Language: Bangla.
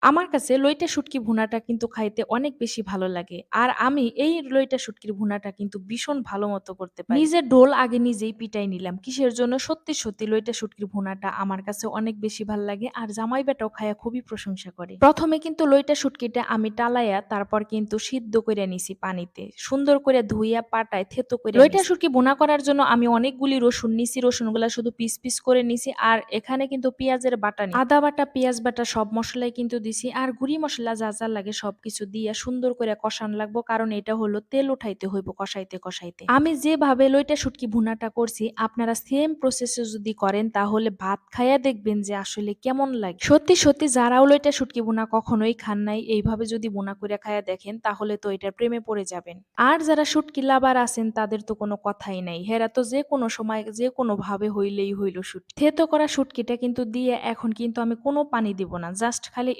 আমার কাছে লইটা শুটকি ভুনাটা কিন্তু খাইতে অনেক বেশি ভালো লাগে। আর আমি এই লইটা শুটকির ভুনাটা কিন্তু ভীষণ ভালো মতো করতে পারি। নিজের ঢোল আগে নিজেই পিটাই নিলাম। কিসের জন্য? সত্যি লইটা শুটকির ভুনাটা আমার কাছে অনেক বেশি ভাল লাগে। আর জামাই বেটাও খাইয়া খুবই প্রশংসা করে। ১ম এ কিন্তু লইটা শুটকিটা আমি টালাইয়া তারপর কিন্তু সিদ্ধ কইরা নিছি পানিতে। সুন্দর করে ধুইয়া পাটায় থেতো কইরা লইটা নিছি। শুটকি ভুনা করার জন্য আমি অনেকগুলি রসুন নিছি। রসুনগুলা শুধু পিস করে নিছি। আর এখানে কিন্তু পেঁয়াজের বাটা আদা বাটা, পেঁয়াজ বাটা সব মসলাই কিন্তু দিছি। আর গুঁড়ি মসলা যা লাগে সবকিছু দিয়া সুন্দর করে কষান লাগবো। কারণ এটা হলো তেল উঠাইতে হইব কষাইতে। আমি যেভাবে লইটা শুটকি ভুনাটা করছি আপনারা সেম প্রসেসে যদি করেন তাহলে ভাত খাইয়া দেখবেন যে আসলে কেমন লাগে। সত্যি যারাও লইটা শুটকি ভুনা কখনোই খান নাই এইভাবে যদি ভুনা কইরা খাইয়া দেখেন তাহলে তো এটার প্রেমে পড়ে যাবেন। আর যারা শুটকি লাভার আছেন তাদের তো কোনো কথাই নাই। হেরা তো যেকোনো সময় যেকোনোভাবে হইলেই হইল শুটকি। থেতো করা শুটকিটা কিন্তু দিয়ে এখন কিন্তু আমি কোনো পানি দিব না। জাস্ট খালি